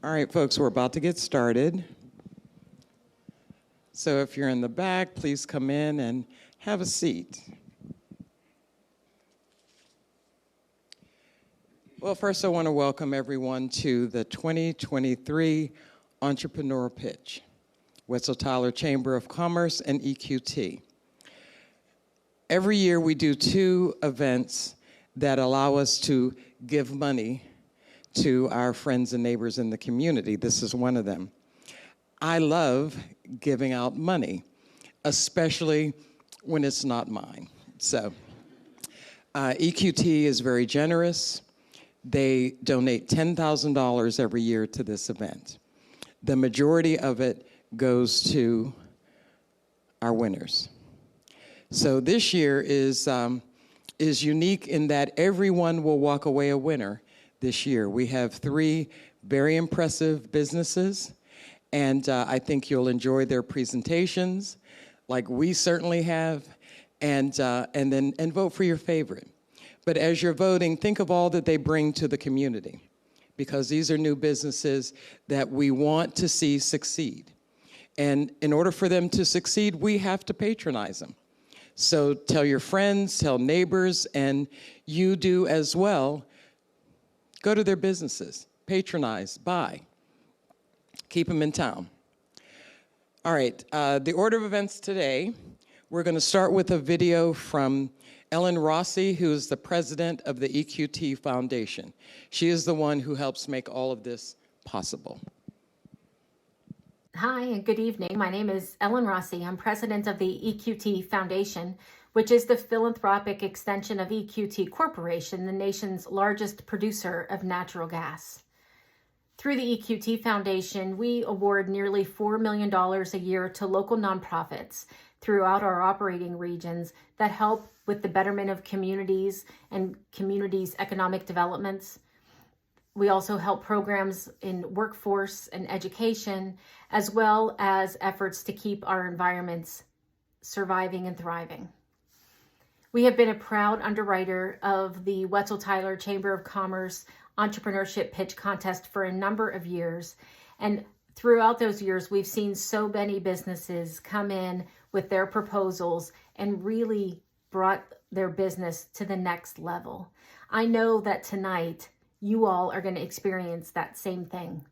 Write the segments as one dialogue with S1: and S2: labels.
S1: All right, folks, we're about to get started. So if you're in the back, please come in and have a seat. Well, first I want to welcome everyone to the 2023 Entrepreneur Pitch, Wetzel Tyler Chamber of Commerce and EQT. Every year we do 2 events that allow us to give money to our friends and neighbors in the community. This is one of them. I love giving out money, especially when it's not mine. So EQT is very generous. They donate $10,000 every year to this event. The majority of it goes to our winners. So this year is unique in that everyone will walk away a winner this year. We have 3 very impressive businesses, and I think you'll enjoy their presentations, like we certainly have, and vote for your favorite. But as you're voting, think of all that they bring to the community, because these are new businesses that we want to see succeed. And in order for them to succeed, we have to patronize them. So tell your friends, tell neighbors, and you do as well. Go to their businesses, patronize, buy, keep them in town. All right, the order of events today, we're going to start with a video from Ellen Rossi, who is the president of the EQT Foundation. She is the one who helps make all of this possible.
S2: Hi, and good evening. My name is Ellen Rossi. I'm president of the EQT Foundation, which is the philanthropic extension of EQT Corporation, the nation's largest producer of natural gas. Through the EQT Foundation, we award nearly $4 million a year to local nonprofits throughout our operating regions that help with the betterment of communities and communities' economic developments. We also help programs in workforce and education, as well as efforts to keep our environments surviving and thriving. We have been a proud underwriter of the Wetzel Tyler Chamber of Commerce Entrepreneurship Pitch Contest for a number of years. And throughout those years, we've seen so many businesses come in with their proposals and really brought their business to the next level. I know that tonight, you all are going to experience that same thing.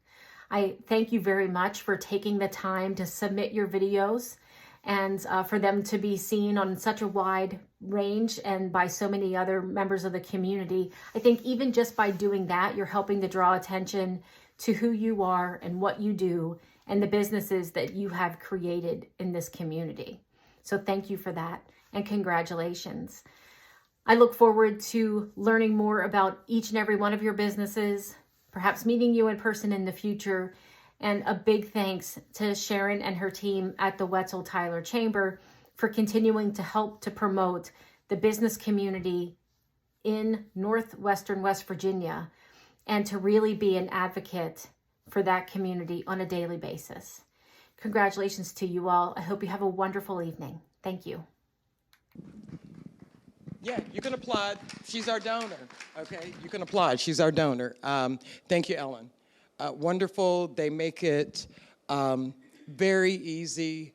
S2: I thank you very much for taking the time to submit your videos and for them to be seen on such a wide range and by so many other members of the community. I think even just by doing that, you're helping to draw attention to who you are and what you do and the businesses that you have created in this community. So thank you for that and congratulations. I look forward to learning more about each and every one of your businesses, perhaps meeting you in person in the future. And a big thanks to Sharon and her team at the Wetzel Tyler Chamber for continuing to help to promote the business community in Northwestern West Virginia and to really be an advocate for that community on a daily basis. Congratulations to you all. I hope you have a wonderful evening. Thank you.
S1: Yeah, you can applaud. She's our donor, okay? You can applaud. She's our donor. Thank you, Ellen. Wonderful. They make it very easy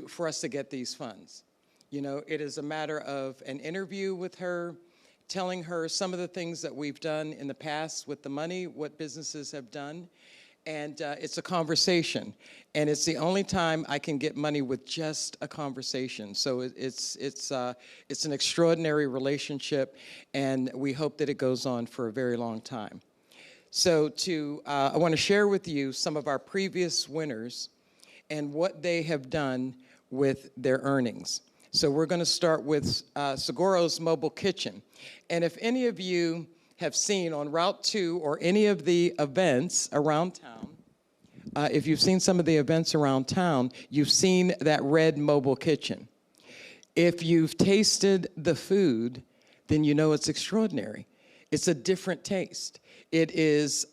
S1: for us to get these funds. You know, it is a matter of an interview with her, telling her some of the things that we've done in the past with the money, what businesses have done. And it's a conversation. And it's the only time I can get money with just a conversation. So it's an extraordinary relationship, and we hope that it goes on for a very long time. So I want to share with you some of our previous winners and what they have done with their earnings. So we're going to start with Segoro's Mobile Kitchen. And if any of you have seen on Route 2 or any of the events around town, if you've seen some of the events around town, you've seen that red mobile kitchen. If you've tasted the food, then you know it's extraordinary. It's a different taste. It is,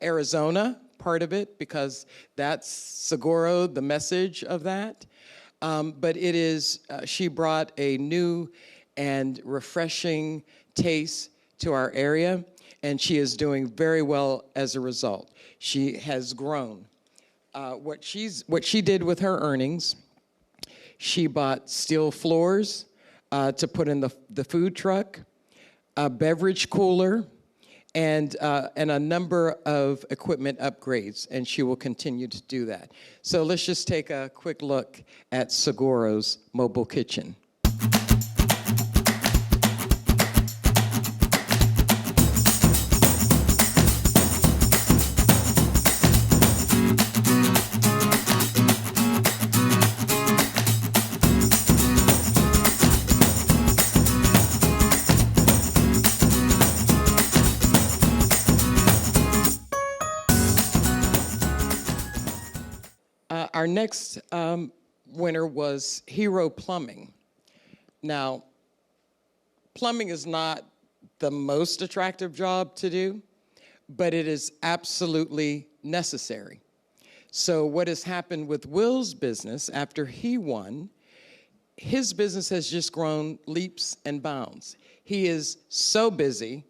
S1: Arizona, part of it, because that's Seguro, the message of that. But it is, she brought a new and refreshing taste to our area. and she is doing very well as a result. She has grown. What she did with her earnings, she bought steel floors to put in the food truck, a beverage cooler, and a number of equipment upgrades, and she will continue to do that. So let's just take a quick look at Segura's mobile kitchen. Our next winner was Hero Plumbing. Now, plumbing is not the most attractive job to do, but it is absolutely necessary. So what has happened with Will's business after he won, his business has just grown leaps and bounds. He is so busy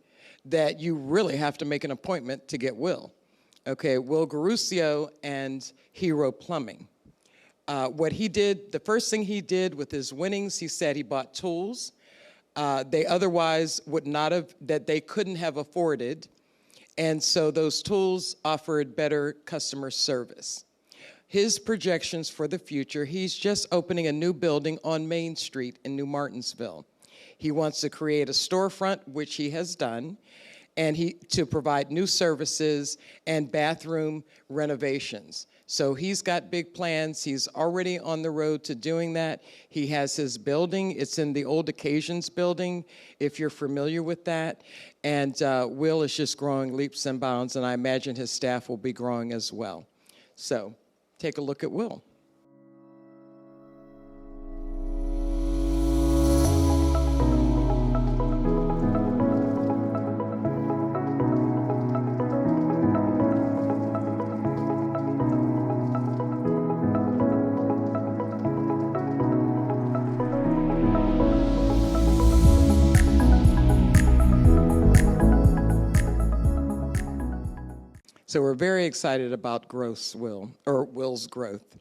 S1: that you really have to make an appointment to get Will. Okay, Will Garusio and Hero Plumbing. What he did, the first thing he did with his winnings, he said he bought tools they otherwise would not have, that they couldn't have afforded. And so those tools offered better customer service. His projections for the future, he's just opening a new building on Main Street in New Martinsville. He wants to create a storefront, which he has done, and to provide new services and bathroom renovations. So he's got big plans. He's already on the road to doing that. He has his building. It's in the Old Occasions building, if you're familiar with that. And Will is just growing leaps and bounds, and I imagine his staff will be growing as well. So take a look at Will. So we're very excited about Will's growth.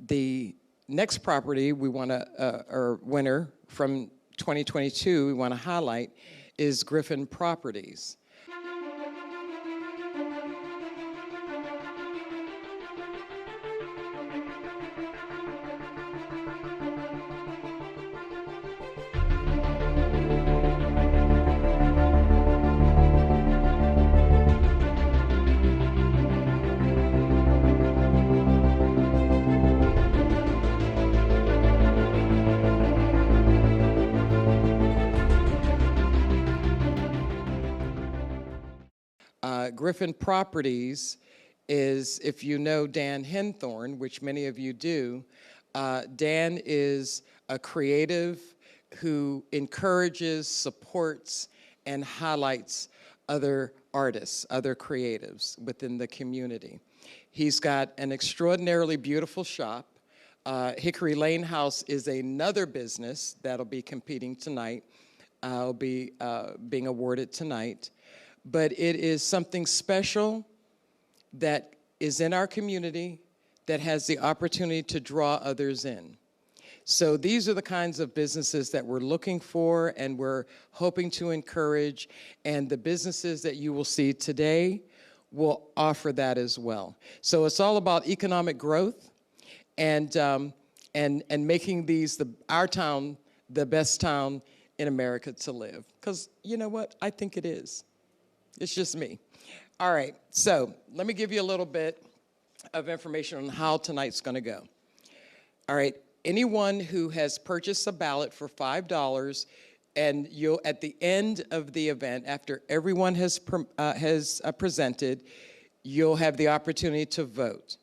S1: The next property we want to, or winner from 2022 we want to highlight is Griffin Properties. Griffin Properties is, if you know Dan Henthorn, which many of you do, Dan is a creative who encourages, supports, and highlights other artists, other creatives within the community. He's got an extraordinarily beautiful shop. Hickory Lane House is another business that'll be competing tonight. Will be being awarded tonight. But it is something special that is in our community that has the opportunity to draw others in. So these are the kinds of businesses that we're looking for and we're hoping to encourage, and the businesses that you will see today will offer that as well. So it's all about economic growth and making our town the best town in America to live. Because you know what? I think it is. It's just me. All right, so let me give you a little bit of information on how tonight's going to go. All right, anyone who has purchased a ballot for $5, and you'll, at the end of the event, after everyone has presented, you'll have the opportunity to vote.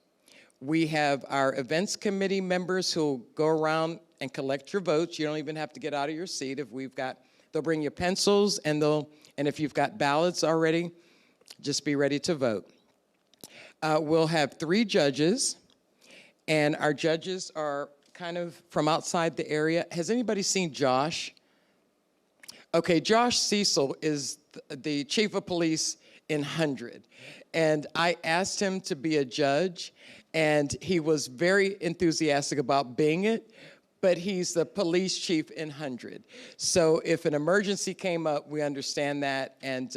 S1: We have our events committee members who'll go around and collect your votes. You don't even have to get out of your seat. They'll bring you pencils, and if you've got ballots already, just be ready to vote. We'll have 3 judges, and our judges are kind of from outside the area. Has anybody seen Josh? Okay, Josh Cecil is the chief of police in 100. And I asked him to be a judge, and he was very enthusiastic about being it, but he's the police chief in 100. So if an emergency came up, we understand that, and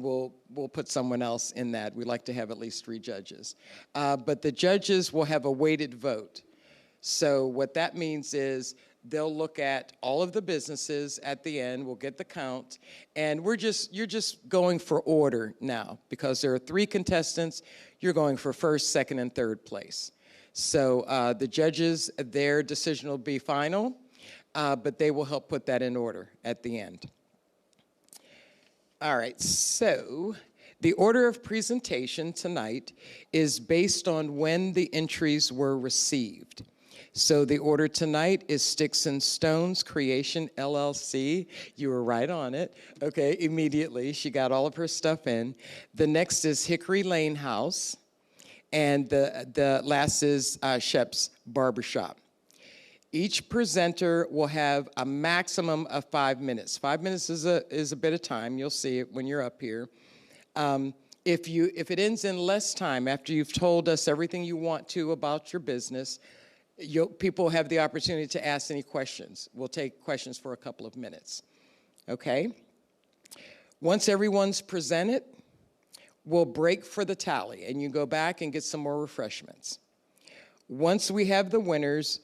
S1: we'll put someone else in that. We like to have at least 3 judges. But the judges will have a weighted vote. So what that means is they'll look at all of the businesses at the end, we'll get the count, and you're just going for order now because there are 3 contestants, you're going for first, second, and third place. So the judges, their decision will be final, but they will help put that in order at the end. All right, so the order of presentation tonight is based on when the entries were received. So the order tonight is Sticks and Stones Creation LLC. You were right on it. Okay, immediately. She got all of her stuff in. The next is Hickory Lane House. And the last is Shep's Barbershop. Each presenter will have a maximum of 5 minutes. 5 minutes is a bit of time. You'll see it when you're up here. If it ends in less time, after you've told us everything you want to about your business, people have the opportunity to ask any questions. We'll take questions for a couple of minutes. Okay? Once everyone's presented, we'll break for the tally, and you go back and get some more refreshments. Once we have the winners,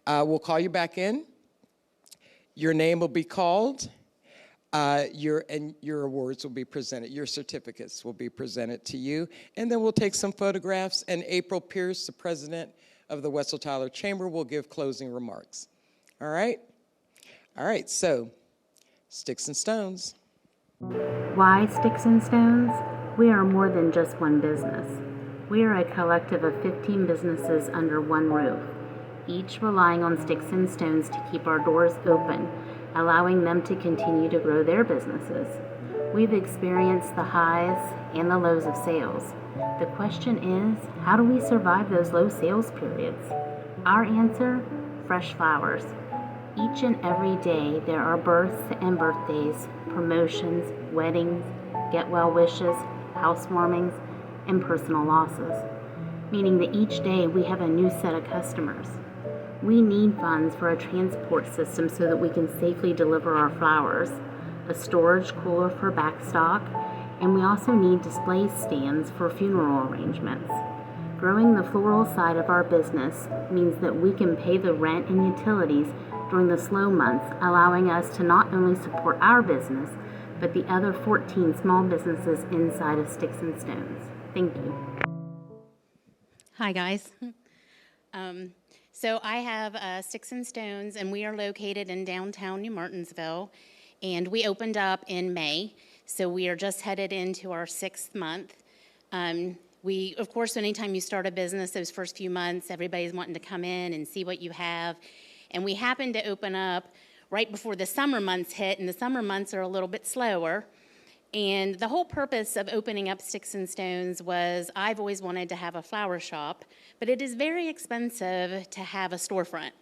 S1: we'll call you back in. Your name will be called. Your awards will be presented. Your certificates will be presented to you. And then we'll take some photographs, and April Pierce, the president of the Wetzel Tyler Chamber, will give closing remarks. All right? All right, so Sticks and Stones.
S3: Why Sticks and Stones? We are more than just one business. We are a collective of 15 businesses under one roof, each relying on Sticks and Stones to keep our doors open, allowing them to continue to grow their businesses. We've experienced the highs and the lows of sales. The question is, how do we survive those low sales periods? Our answer, fresh flowers. Each and every day there are births and birthdays, promotions, weddings, get well wishes, housewarmings, and personal losses, meaning that each day we have a new set of customers. We need funds for a transport system so that we can safely deliver our flowers, a storage cooler for backstock, and we also need display stands for funeral arrangements. Growing the floral side of our business means that we can pay the rent and utilities during the slow months, allowing us to not only support our business, but the other 14 small businesses inside of Sticks and Stones. Thank you.
S4: Hi, guys. So I have Sticks and Stones, and we are located in downtown New Martinsville, and we opened up in May, so we are just headed into our 6th month. We, of course, anytime you start a business, those first few months, everybody's wanting to come in and see what you have, and we happened to open up right before the summer months hit, and the summer months are a little bit slower. And the whole purpose of opening up Sticks and Stones was I've always wanted to have a flower shop, but it is very expensive to have a storefront.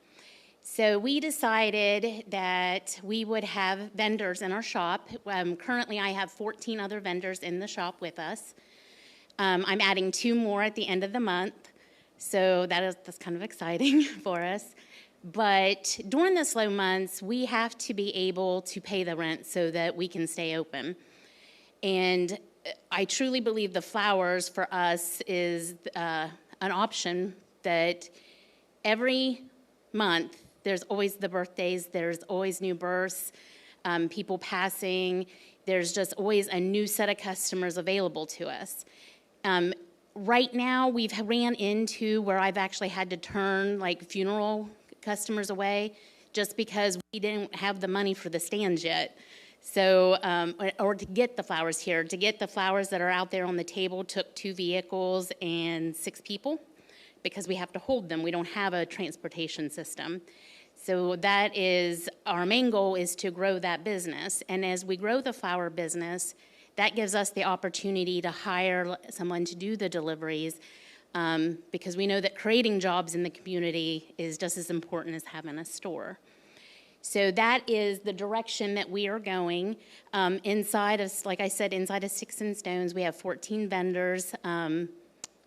S4: So we decided that we would have vendors in our shop. Currently, I have 14 other vendors in the shop with us. I'm adding 2 more at the end of the month, so that's kind of exciting for us. But during the slow months, we have to be able to pay the rent so that we can stay open. And I truly believe the flowers for us is an option that every month, there's always the birthdays, there's always new births, people passing, there's just always a new set of customers available to us. Right now, we've ran into where I've actually had to turn like funeral customers away just because we didn't have the money for the stands yet. So, or to get the flowers here. To get the flowers that are out there on the table took 2 vehicles and 6 people because we have to hold them. We don't have a transportation system. So that is, our main goal is to grow that business. And as we grow the flower business, that gives us the opportunity to hire someone to do the deliveries because we know that creating jobs in the community is just as important as having a store. So that is the direction that we are going. Inside of, like I said, inside of Sticks and Stones, we have 14 vendors.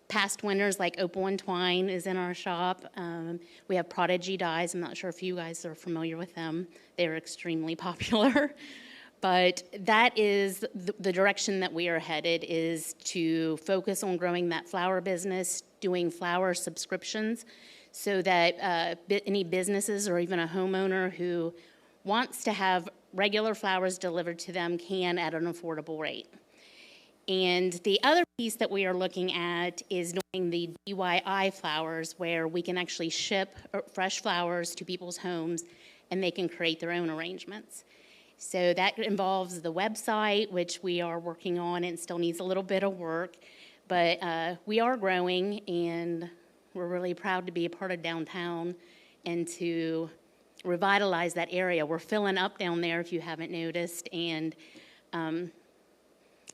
S4: Past winners like Opal and Twine is in our shop. We have Prodigy Dyes. I'm not sure if you guys are familiar with them. They're extremely popular. But that is the direction that we are headed, is to focus on growing that flower business, doing flower subscriptions, so that any businesses or even a homeowner who wants to have regular flowers delivered to them can at an affordable rate. And the other piece that we are looking at is doing the DIY flowers, where we can actually ship fresh flowers to people's homes and they can create their own arrangements. So that involves the website, which we are working on and still needs a little bit of work. But we are growing, and we're really proud to be a part of downtown and to revitalize that area. We're filling up down there, if you haven't noticed, and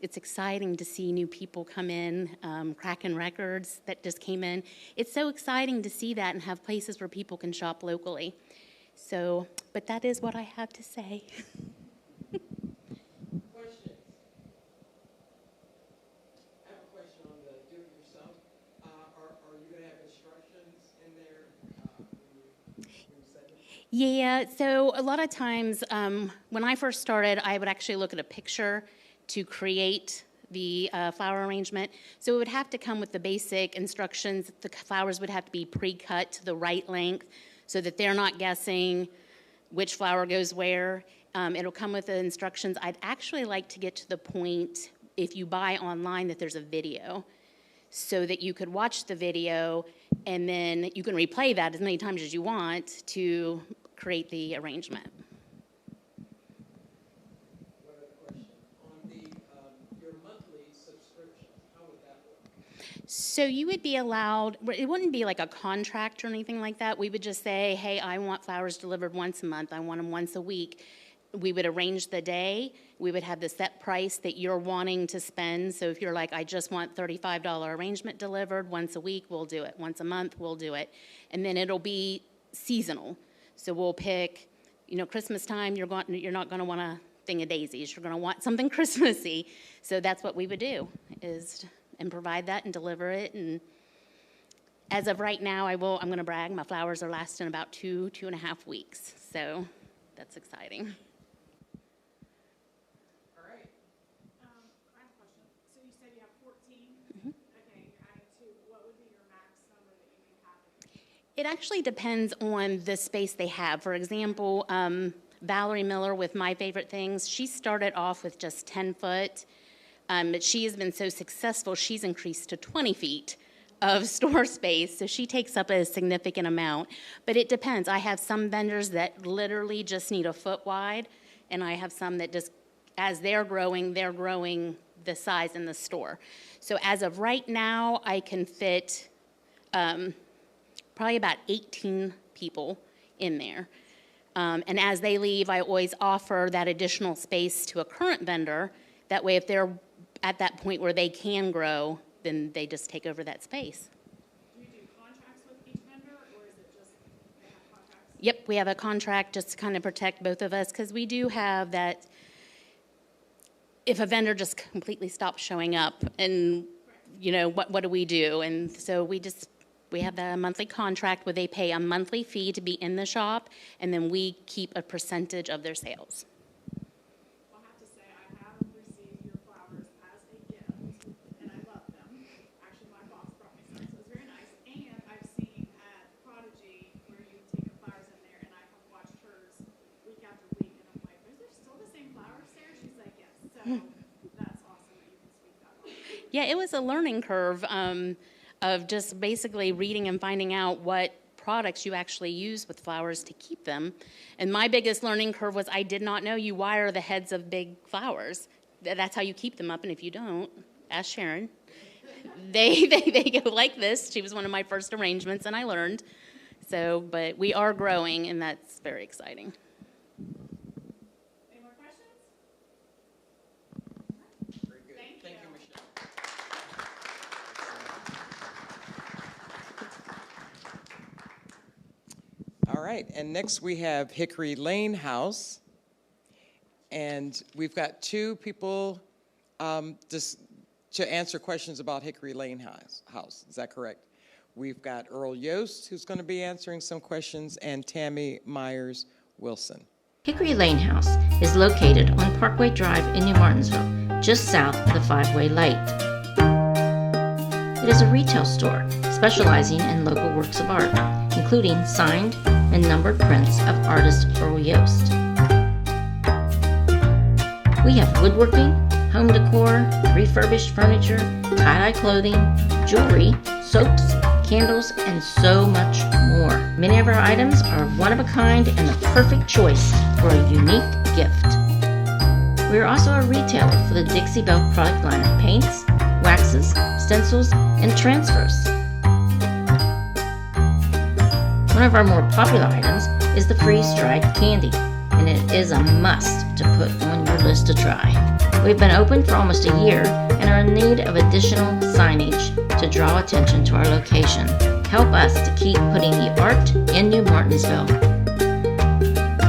S4: it's exciting to see new people come in, Kraken Records that just came in. It's so exciting to see that and have places where people can shop locally. So, but that is what I have to say.
S1: Questions? I have a question on the do-it-yourself. Are you going to have instructions in there when you set it?
S4: Yeah, so a lot of times when I first started, I would actually look at a picture to create the flower arrangement. So it would have to come with the basic instructions. The flowers would have to be pre-cut to the right length so that they're not guessing which flower goes where. It'll come with the instructions. I'd actually like to get to the point, if you buy online, that there's a video so that you could watch the video and then you can replay that as many times as you want to create the arrangement.
S1: One other question. On your monthly subscription, how would that work?
S4: So you would be allowed, it wouldn't be like a contract or anything like that. We would just say, hey, I want flowers delivered once a month. I want them once a week. We would arrange the day. We would have the set price that you're wanting to spend. So if you're like, I just want $35 arrangement delivered once a week, we'll do it. Once a month, we'll do it. And then it'll be seasonal. So we'll pick, Christmas time, you're not going to want a thing of daisies. You're going to want something Christmassy. So that's what we would do, and provide that and deliver it. And as of right now, I'm going to brag, my flowers are lasting about 2.5 weeks. So that's exciting.
S1: All right.
S5: I have a question. So you said you have 14? Okay, you're adding 2. What would be your max number that you would have?
S4: It actually depends on the space they have. For example, Valerie Miller with My Favorite Things, she started off with just 10 foot. But she has been so successful, she's increased to 20 feet of store space, so she takes up a significant amount. But it depends. I have some vendors that literally just need a foot wide, and I have some that just, as they're growing the size in the store. So as of right now, I can fit probably about 18 people in there. And as they leave, I always offer that additional space to a current vendor. That way, if they're at that point where they can grow, then they just take over that space.
S5: Do you do contracts with each vendor, or is it just they have contracts?
S4: Yep, we have a contract just to kind of protect both of us, because we do have that, if a vendor just completely stops showing up and, what do we do? And so we have the monthly contract where they pay a monthly fee to be in the shop, and then we keep a percentage of their sales.
S5: I'll have to say, I have received your flowers as a gift, and I love them. Actually, my boss brought me some, so it's very nice. And I've seen at Prodigy where you've taken flowers in there, and I have watched hers week after week, and I'm like, is there still the same flowers there? She's like, yes. So that's awesome that you can speak that on.
S4: Yeah, it was a learning curve of just basically reading and finding out what products you actually use with flowers to keep them. And my biggest learning curve was I did not know you wire the heads of big flowers. That's how you keep them up, and if you don't, ask Sharon. They go like this. She was one of my first arrangements, and I learned. So, but we are growing, and that's very exciting.
S5: Any more questions?
S1: Very good. Thank you, Michelle. All right, and next we have Hickory Lane House. And we've got two people just to answer questions about Hickory Lane House. Is that correct? We've got Earl Yost, who's going to be answering some questions, and Tammy Myers Wilson.
S6: Hickory Lane House is located on Parkway Drive in New Martinsville, just south of the Five-Way Light. It is a retail store specializing in local works of art, including signed and numbered prints of artist Earl Yost. We have woodworking, home decor, refurbished furniture, tie-dye clothing, jewelry, soaps, candles, and so much more. Many of our items are one of a kind and the perfect choice for a unique gift. We are also a retailer for the Dixie Belle product line of paints, waxes, stencils, and transfers. One of our more popular items is the freeze-dried candy, and it is a must to put on your list to try. We've been open for almost a year and are in need of additional signage to draw attention to our location. Help us to keep putting the art in New Martinsville.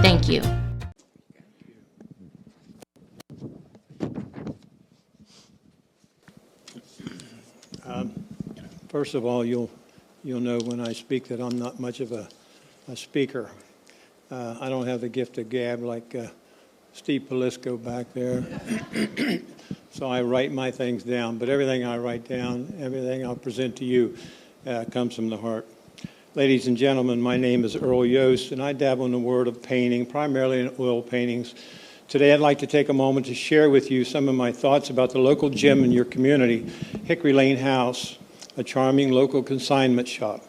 S6: Thank you.
S7: First of all, you'll know when I speak that I'm not much of a speaker. I don't have the gift of gab like Steve Polisco back there. So I write my things down, but everything I write down, everything I'll present to you comes from the heart. Ladies and gentlemen, my name is Earl Yost, and I dabble in the world of painting, primarily in oil paintings. Today I'd like to take a moment to share with you some of my thoughts about the local gem in your community, Hickory Lane House, a charming local consignment shop.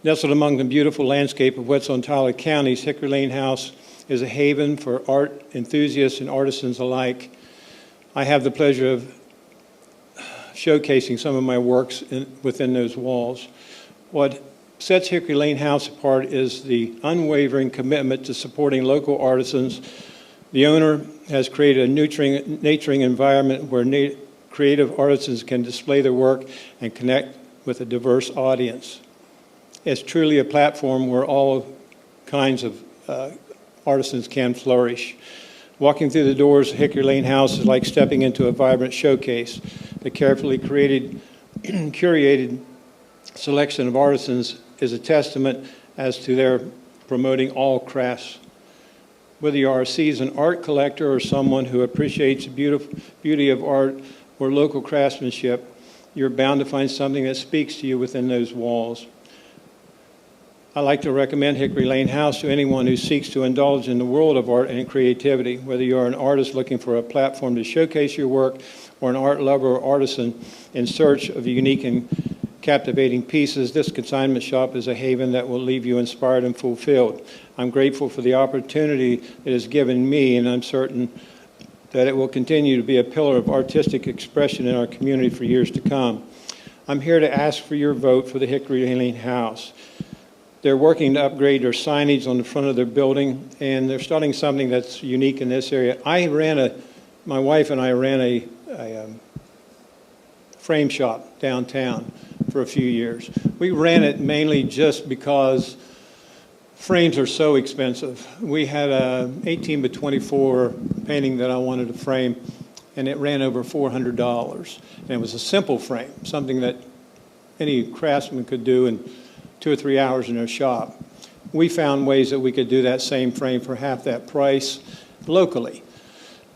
S7: Nestled among the beautiful landscape of Wetzel and Tyler counties, Hickory Lane House is a haven for art enthusiasts and artisans alike. I have the pleasure of showcasing some of my works within those walls. What sets Hickory Lane House apart is the unwavering commitment to supporting local artisans. The owner has created a nurturing environment where creative artisans can display their work and connect with a diverse audience. It's truly a platform where all kinds of artisans can flourish. Walking through the doors of Hickory Lane House is like stepping into a vibrant showcase. The carefully curated selection of artisans is a testament as to their promoting all crafts. Whether you are a seasoned art collector or someone who appreciates the beauty of art or local craftsmanship, you're bound to find something that speaks to you within those walls. I'd like to recommend Hickory Lane House to anyone who seeks to indulge in the world of art and creativity. Whether you're an artist looking for a platform to showcase your work or an art lover or artisan in search of unique and captivating pieces, this consignment shop is a haven that will leave you inspired and fulfilled. I'm grateful for the opportunity it has given me, and I'm certain that it will continue to be a pillar of artistic expression in our community for years to come. I'm here to ask for your vote for the Hickory Lane House. They're working to upgrade their signage on the front of their building, and they're starting something that's unique in this area. My wife and I ran a frame shop downtown for a few years. We ran it mainly just because frames are so expensive. We had a 18 by 24 painting that I wanted to frame, and it ran over $400. And it was a simple frame, something that any craftsman could do in 2 or 3 hours in their shop. We found ways that we could do that same frame for half that price locally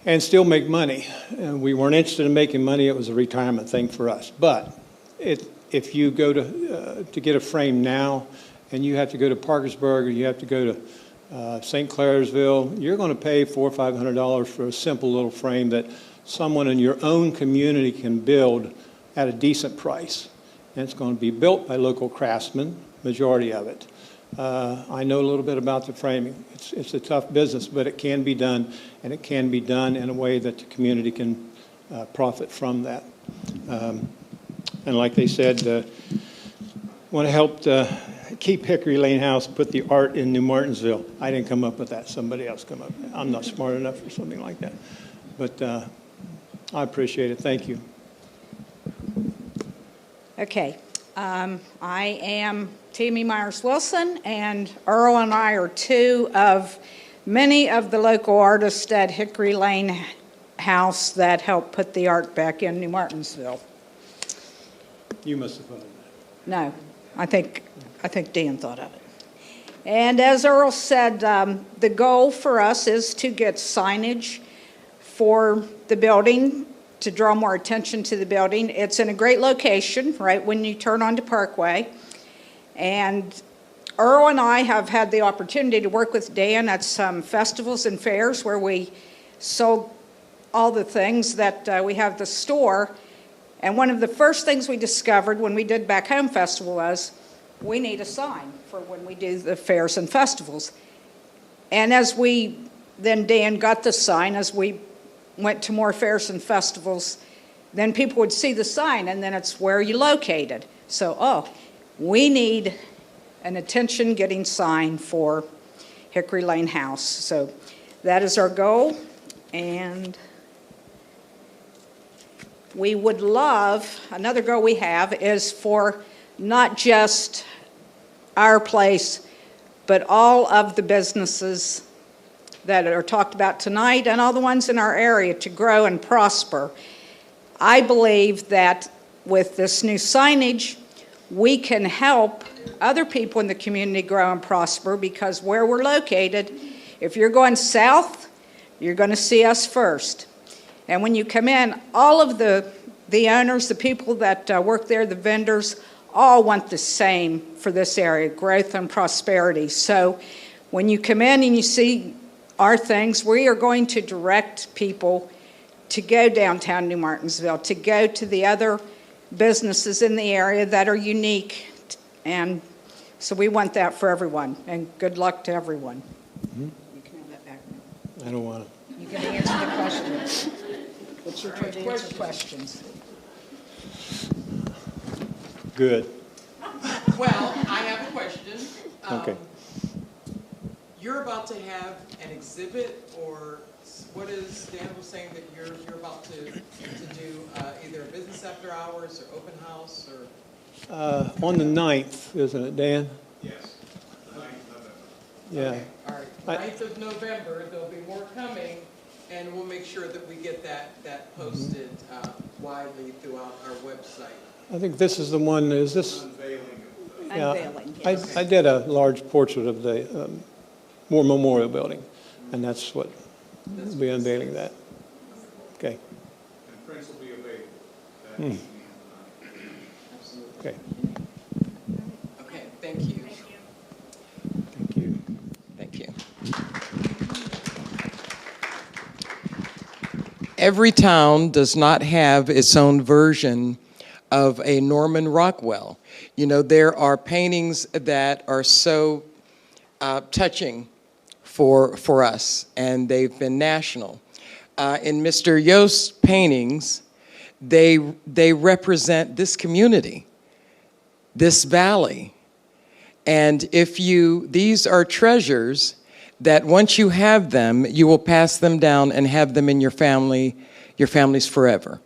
S7: and still make money. And we weren't interested in making money. It was a retirement thing for us. But if you go to get a frame now and you have to go to Parkersburg or you have to go to St. Clairsville, you're going to pay $400 or $500 for a simple little frame that someone in your own community can build at a decent price. And it's going to be built by local craftsmen, majority of it. I know a little bit about the framing. It's a tough business, but it can be done, and it can be done in a way that the community can profit from that. And like they said, want to help keep Hickory Lane House, put the art in New Martinsville. I didn't come up with that. Somebody else come up with that. I'm not smart enough for something like that. But I appreciate it. Thank you.
S8: Okay. I am Tammy Myers-Wilson, and Earl and I are two of many of the local artists at Hickory Lane House that helped put the art back in New Martinsville.
S7: You must have thought of that.
S8: No, I think Dan thought of it. And as Earl said, the goal for us is to get signage for the building to draw more attention to the building. It's in a great location, right when you turn onto Parkway. And Earl and I have had the opportunity to work with Dan at some festivals and fairs where we sold all the things that we have the store. And one of the first things we discovered when we did Back Home Festival was we need a sign for when we do the fairs and festivals. And then Dan got the sign as we went to more fairs and festivals, then people would see the sign, and then it's where you located. So, we need an attention-getting sign for Hickory Lane House. So that is our goal, and we would love, another goal we have is for not just our place, but all of the businesses that are talked about tonight and all the ones in our area to grow and prosper. I believe that with this new signage, we can help other people in the community grow and prosper, because where we're located, if you're going south, you're going to see us first. And when you come in, all of the owners, the people that work there, the vendors, all want the same for this area, growth and prosperity. So when you come in and you see our things, we are going to direct people to go downtown New Martinsville, to go to the other businesses in the area that are unique. And so we want that for everyone, and good luck to everyone.
S7: Mm-hmm.
S8: You can have that back now.
S7: I don't want to.
S8: You can answer the questions. It's your turn to answer questions.
S7: Good.
S1: Well, I have a question.
S7: Okay.
S1: You're about to have an exhibit, or what is, Dan was saying that you're about to do either a business after hours or open house, or?
S7: On the 9th, isn't it, Dan?
S9: Yes, the 9th of November.
S7: Yeah.
S1: Okay, all right, 9th of November, there'll be more coming, and we'll make sure that we get that posted widely throughout our website.
S7: I think this is the one, is this?
S9: Unveiling.
S7: Yeah,
S8: Unveiling, yes.
S7: I did a large portrait of the War Memorial Building, and that's what, we'll be unveiling that. Okay.
S9: And prints will be available.
S7: Okay.
S1: Okay, thank you.
S7: Thank you.
S1: Thank you. Every town does not have its own version of a Norman Rockwell. You know, there are paintings that are so touching for us, and they've been national. In Mr. Yost's paintings, they represent this community, this valley. And these are treasures that once you have them, you will pass them down and have them in your families forever.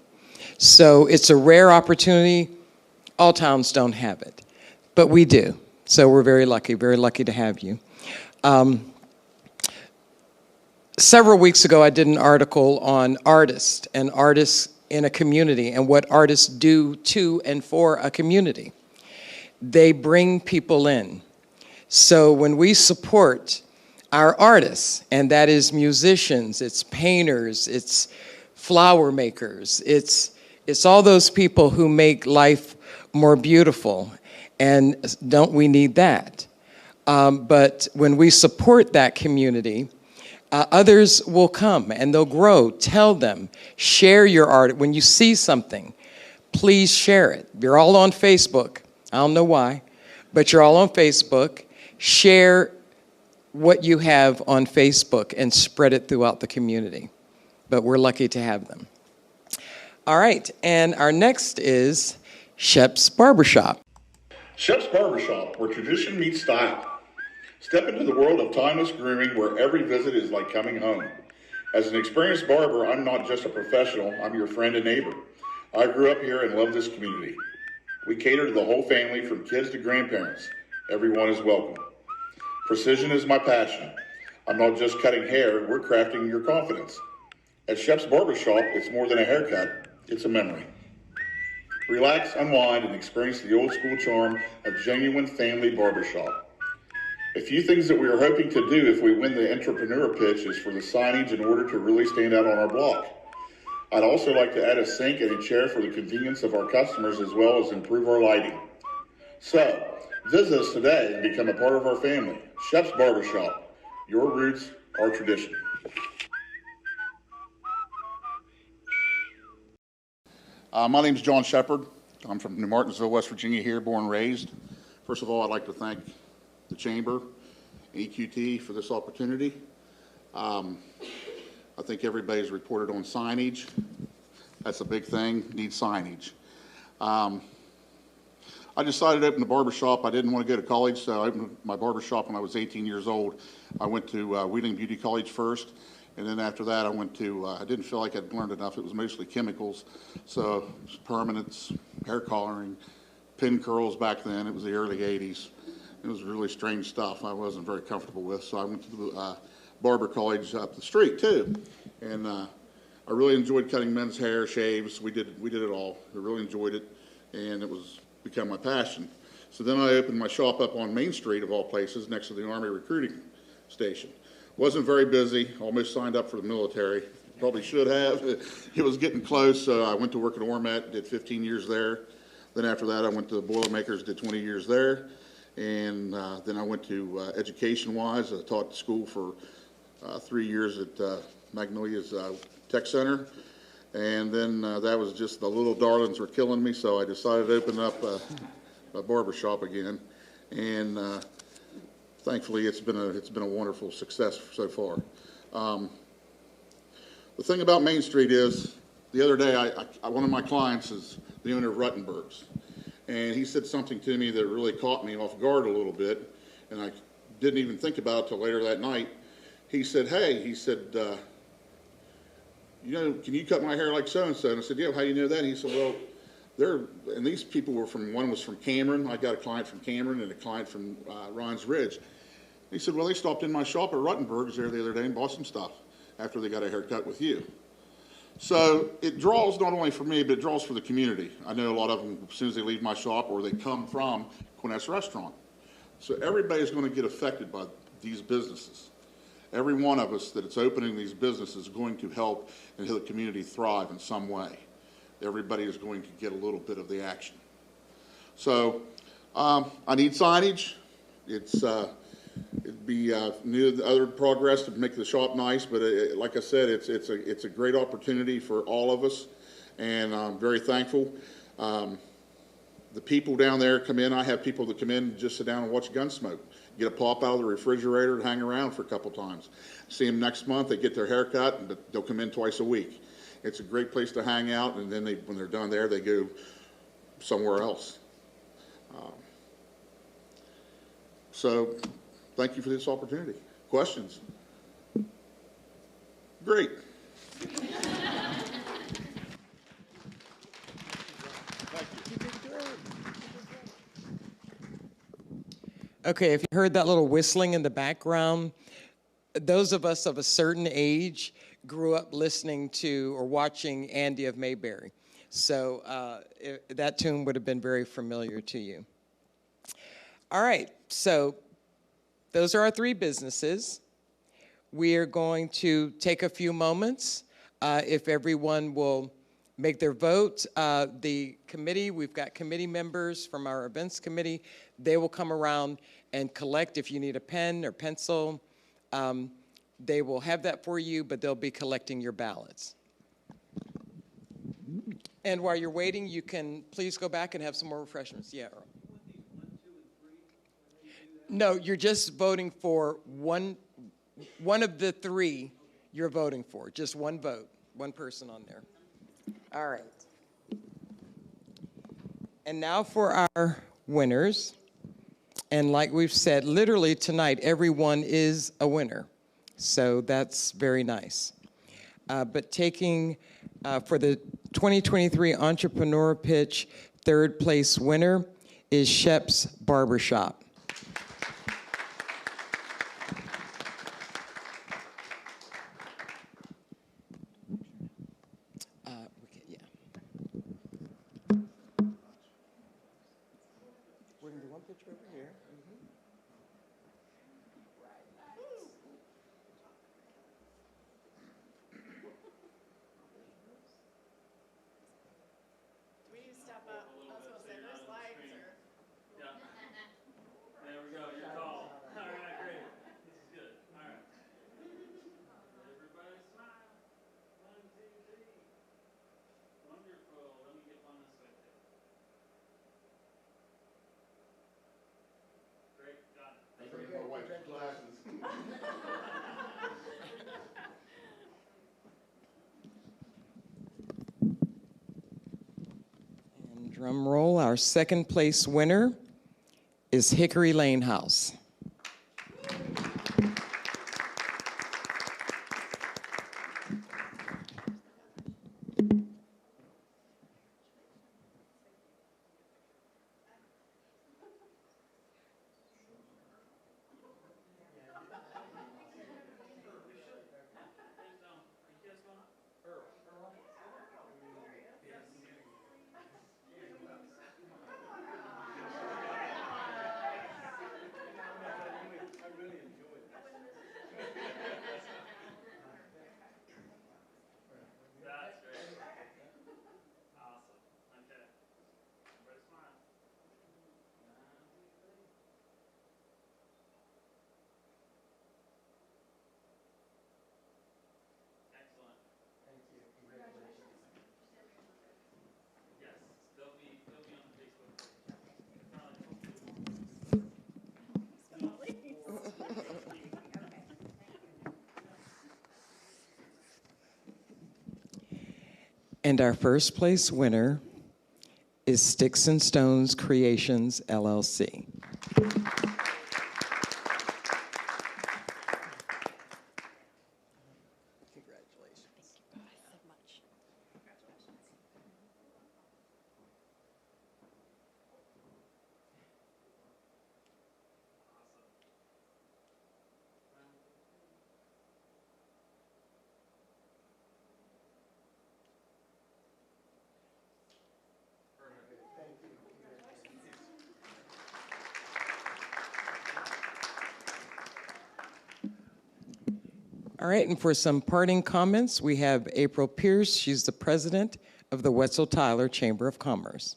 S1: So it's a rare opportunity. All towns don't have it, but we do. So we're very lucky to have you. Several weeks ago, I did an article on artists and artists in a community and what artists do to and for a community. They bring people in. So when we support our artists, and that is musicians, it's painters, it's flower makers, it's all those people who make life more beautiful, and don't we need that? But when we support that community, others will come and they'll grow. Tell them, share your art. When you see something, please share it. You're all on Facebook. I don't know why, but you're all on Facebook. Share what you have on Facebook and spread it throughout the community. But we're lucky to have them. All right, and our next is Shep's Barbershop.
S10: Shep's Barbershop, where tradition meets style. Step into the world of timeless grooming where every visit is like coming home. As an experienced barber, I'm not just a professional, I'm your friend and neighbor. I grew up here and love this community. We cater to the whole family from kids to grandparents. Everyone is welcome. Precision is my passion. I'm not just cutting hair, we're crafting your confidence. At Shep's Barbershop, it's more than a haircut, it's a memory. Relax, unwind, and experience the old school charm of genuine family barbershop. A few things that we are hoping to do if we win the entrepreneur pitch is for the signage in order to really stand out on our block. I'd also like to add a sink and a chair for the convenience of our customers as well as improve our lighting. So, visit us today and become a part of our family. Shep's Barbershop, your roots, our tradition.
S9: My name is John Shepard. I'm from New Martinsville, West Virginia here, born and raised. First of all, I'd like to thank the Chamber, EQT for this opportunity. I think everybody's reported on signage. That's a big thing, need signage. I decided to open a barbershop. I didn't want to go to college, so I opened my barbershop when I was 18 years old. I went to Wheeling Beauty College first, and then after that I went to, I didn't feel like I'd learned enough. It was mostly chemicals, so it was permanents, hair coloring, pin curls back then. It was the early 80s. It was really strange stuff I wasn't very comfortable with, so I went to the barber college up the street too, and I really enjoyed cutting men's hair, shaves. We did it all. I really enjoyed it, and it was become my passion. So then I opened my shop up on Main Street of all places, next to the Army recruiting station. Wasn't very busy. Almost signed up for the military. Probably should have. It was getting close. So I went to work at Ormet. Did 15 years there. Then after that, I went to the Boilermakers. Did 20 years there. And then I went to education-wise. I taught school for 3 years at Magnolia's Tech Center. And then that was just, the little darlings were killing me, so I decided to open up a barbershop again. And thankfully, it's been a wonderful success so far. The thing about Main Street is, the other day, one of my clients is the owner of Ruttenberg's. And he said something to me that really caught me off guard a little bit, and I didn't even think about it till later that night. He said, hey, he said, you know, can you cut my hair like so-and-so? And I said, yeah, how do you know that? And he said, well, and these people were one was from Cameron. I got a client from Cameron and a client from Rhines Ridge. He said, well, they stopped in my shop at Ruttenberg's there the other day and bought some stuff after they got a haircut with you. So it draws not only for me, but it draws for the community. I know a lot of them, as soon as they leave my shop or they come from Quinette's Restaurant. So everybody's going to get affected by these businesses. Every one of us that it's opening these businesses is going to help and help the community thrive in some way. Everybody is going to get a little bit of the action. So I need signage. It'd be new other progress to make the shop nice, but like I said, it's a great opportunity for all of us, and I'm very thankful. The people down there come in. I have people that come in just sit down and watch Gunsmoke. Get a pop out of the refrigerator and hang around for a couple times. See them next month. They get their hair cut, but they'll come in twice a week. It's a great place to hang out, and then when they're done there, they go somewhere else. So thank you for this opportunity. Questions? Great.
S1: Okay, if you heard that little whistling in the background, those of us of a certain age grew up listening to or watching Andy of Mayberry. So that tune would have been very familiar to you. All right, so those are our three businesses. We are going to take a few moments. If everyone will make their vote. The committee, we've got committee members from our events committee. They will come around and collect if you need a pen or pencil. They will have that for you, but they'll be collecting your ballots. And while you're waiting, you can please go back and have some more refreshments. Yeah. No, you're just voting for one of the three you're voting for. Just one vote, one person on there. All right. And now for our winners. And like we've said, literally tonight, everyone is a winner. So that's very nice. But taking for the 2023 Entrepreneur Pitch third place winner is Shep's Barbershop. Yeah. We're going to do one picture over here.
S5: Do we need to step up? I was gonna say, there's lights or.
S11: Yeah. There we go. You're tall. All right, great. This is good. All right. Everybody smile. 1, 2, 3. Wonderful. Let me get one this way too. Great. Got it. Thank you.
S9: My wife's glasses.
S1: And drum roll, our second place winner is Hickory Lane House.
S11: That's great. Awesome. Okay. Everybody smile. 1, 2, 3. Excellent.
S1: Thank you. Congratulations.
S11: Yes, they'll be on the Facebook page.
S1: And our first place winner is Sticks and Stones Creations, LLC. Congratulations. All right, and for some parting comments, we have April Pierce. She's the president of the Wetzel Tyler Chamber of Commerce.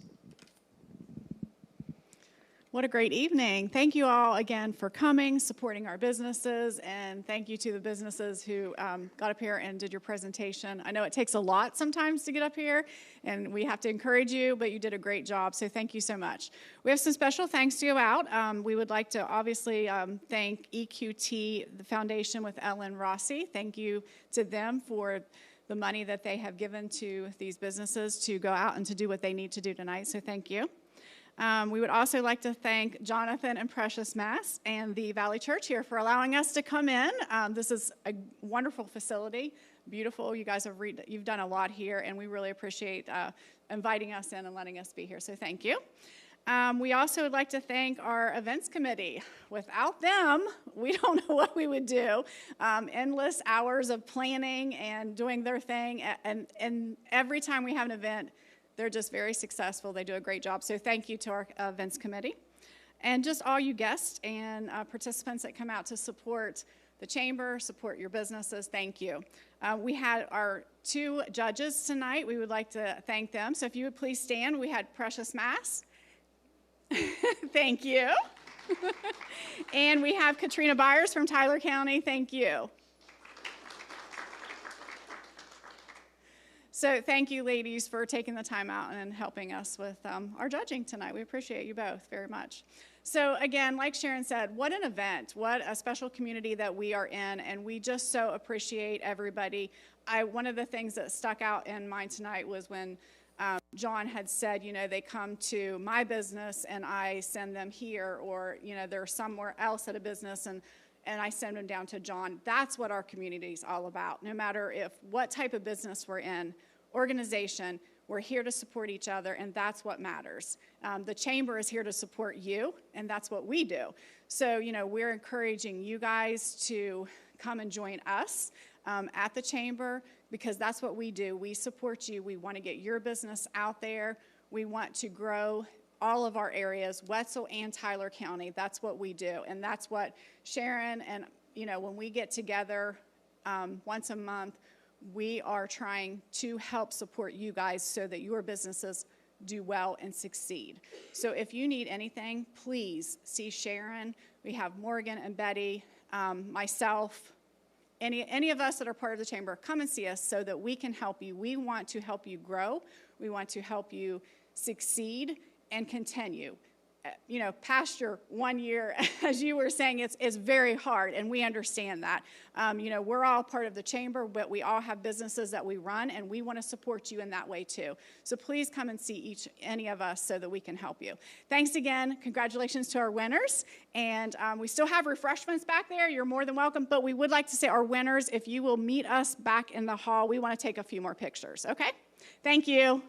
S5: What a great evening. Thank you all again for coming, supporting our businesses, and thank you to the businesses who got up here and did your presentation. I know it takes a lot sometimes to get up here, and we have to encourage you, but you did a great job, so thank you so much. We have some special thanks to go out. We would like to obviously thank EQT, the foundation with Ellen Rossi. Thank you to them for the money that they have given to these businesses to go out and to do what they need to do tonight, so thank you. We would also like to thank Jonathan and Precious Mass and the Valley Church here for allowing us to come in. This is a wonderful facility, beautiful. You guys you've done a lot here, and we really appreciate inviting us in and letting us be here, so thank you. We also would like to thank our events committee. Without them, we don't know what we would do. Endless hours of planning and doing their thing, and every time we have an event, they're just very successful. They do a great job. So thank you to our events committee. And just all you guests and participants that come out to support the chamber, support your businesses, thank you. We had our 2 judges tonight. We would like to thank them. So if you would please stand. We had Precious Mass. Thank you. And we have Katrina Byers from Tyler County. Thank you. So thank you, ladies, for taking the time out and helping us with our judging tonight. We appreciate you both very much. So again, like Sharon said, what an event, what a special community that we are in, and we just so appreciate everybody. One of the things that stuck out in mind tonight was when John had said, they come to my business and I send them here, or, they're somewhere else at a business and I send them down to John. That's what our community is all about. No matter what type of business we're in, organization, We're here to support each other, and that's what matters. The chamber is here to support you, and that's what we do. So, we're encouraging you guys to come and join us at the chamber, because that's what we do. We support you. We want to get your business out there. We want to grow all of our areas, Wetzel and Tyler County. That's what we do, and that's what Sharon and, when we get together once a month, we are trying to help support you guys so that your businesses do well and succeed. So if you need anything, please see Sharon. We have Morgan and Betty, myself, any of us that are part of the chamber. Come and see us so that we can help you. We want to help you grow. We want to help you succeed and continue. Past your 1 year, as you were saying, it's very hard, and we understand that. We're all part of the chamber, but we all have businesses that we run, and we want to support you in that way too. So please come and see any of us so that we can help you. Thanks again. Congratulations to our winners. And we still have refreshments back there. You're more than welcome. But we would like to say our winners, if you will meet us back in the hall, we want to take a few more pictures. Okay? Thank you.